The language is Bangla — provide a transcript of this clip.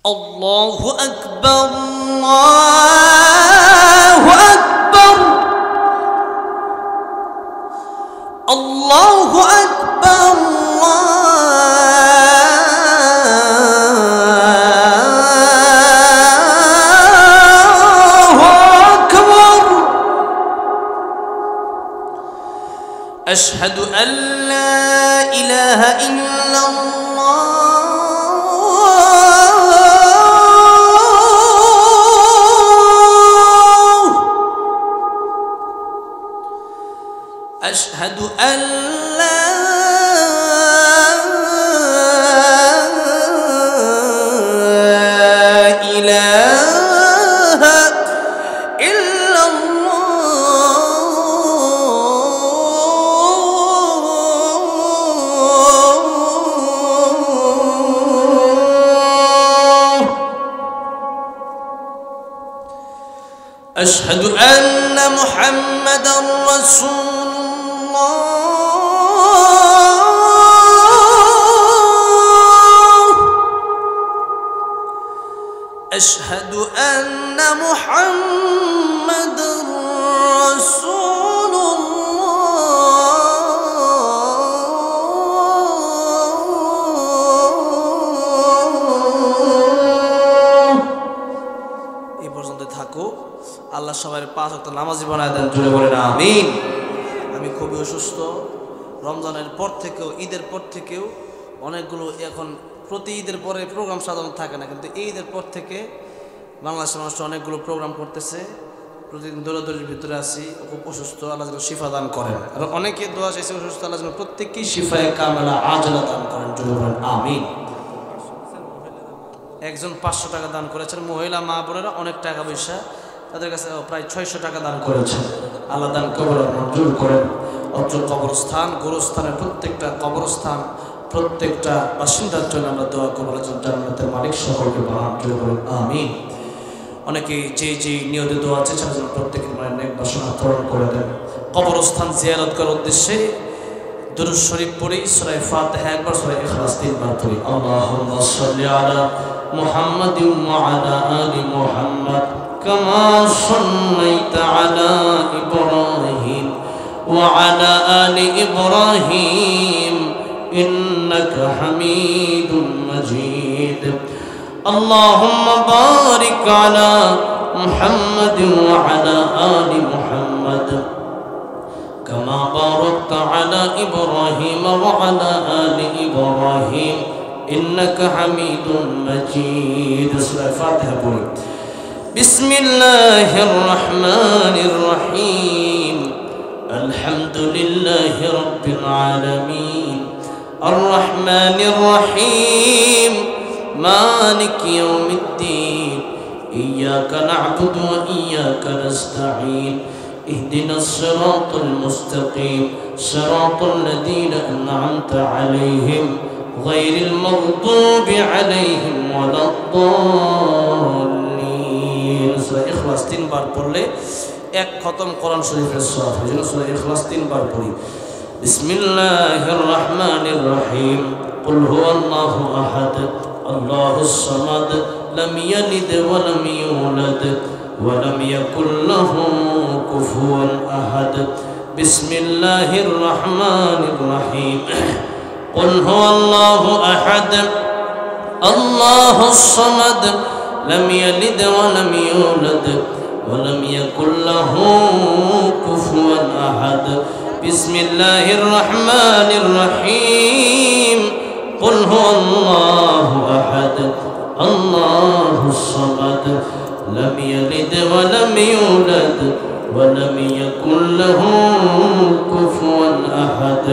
Allahu Akbar, Allahu Akbar, Allahu Akbar, Allahu Akbar. Ashhadu an la ilaha illallah. أشهد أن لا إله إلا الله. أشهد أن محمدًا رسول أشهد أن محمدًا رسول الله. এই পর্যন্ত থাকো। আল্লাহ সবার 5 ওয়াক্ত নামাজি বানায় দেন, জোরে বলেন আমিন। আমি খুবই অসুস্থ। রমজানের পর থেকেও, ঈদের পর থেকেও অনেকগুলো এখন প্রতি ঈদের পরে প্রোগ্রাম সাধারণত থাকে না, কিন্তু এই ঈদের পর থেকে বাংলাদেশের মানুষ অনেকগুলো প্রোগ্রাম করতেছে। প্রতিদিন দৌড়াদৌড়ির ভিতরে আছি, খুব অসুস্থ। আল্লাহ যেন শিফা দান করেন। আর অনেকে দোয়া চাইছে অসুস্থ, আল্লাহ যেন প্রত্যেককেই শিফায়ে কামেলা আজলা দান করেন, জোরে বলেন আমিন। একজন 500 টাকা দান করেছেন। মহিলা মা বোনেরা অনেক টাকা পয়সা, তাদের কাছে প্রায় 600 টাকা দান করেছেন। আল্লাহ দান কবর মঞ্জুর করেন। অত্র কবরস্থান, গোরস্থানের প্রত্যেকটা কবরস্থান, প্রত্যেকটা বাসিন্দার জন্য আমরা দোয়া করব, জান্নাতের মালিক সকলকে বানান, জোরে বলেন আমিন। অনেকে যে নিয়তে দোয়া আছে সেটা যেন প্রত্যেকের মনে নেক বাসনা পূরণ করে দেন। কবরস্থান জিয়ারত করার উদ্দেশ্যে দুরূদ শরীফ পড়ি, সূরা ফাতিহা একবার, সূরা ইখলাস 3 বার পড়ি। আল্লাহুম্মা সাল্লি আলা মুহাম্মাদিন ওয়া আলা আলি মুহাম্মাদ কামা সাল্লাইতা আলা ইব্রাহিম ওয়া আলা আলি ইব্রাহিম ইন্নাকা হামিদুম মাজিদ। اللهم بارك على محمد وعلى آل محمد كما باركت على إبراهيم وعلى آل إبراهيم إنك حميد مجيد. سورة الفاتحة. بسم الله الرحمن الرحيم. الحمد لله رب العالمين الرحمن الرحيم مالك يوم الدين إياك نعبد وإياك نستعين اهدنا الصراط المستقيم صراط الذين أنعمت عليهم غير المغضوب عليهم ولا الضالين. সূরা ইখলাস 3 বার পড়লে এক খতম কোরআন শরীফের সওয়াব হয়। যেন সূরা ইখলাস 3 বার পড়ি। বিসমিল্লাহির রহমানির রহিম। কুল হুয়াল্লাহু আহাদ আল্লাহুস সামাদ লাম ইয়ালিদ ওয়া লাম ইউলাদ ওয়া লাম ইয়াকুল লাহু কুফুয়ান আহাদ। বিসমিল্লাহির রহমানির রহিম। কুল হুয়াল্লাহু আহাদ আল্লাহুস সামাদ লাম ইয়ালিদ ওয়া লাম ইউলাদ ওয়া লাম ইয়াকুল লাহু কুফুয়ান আহাদ। বিসমিল্লাহির রহমানির রহিম। قل هو الله أحد الله الصمد لم يلد ولم يولد ولم يكن له كفوا أحد.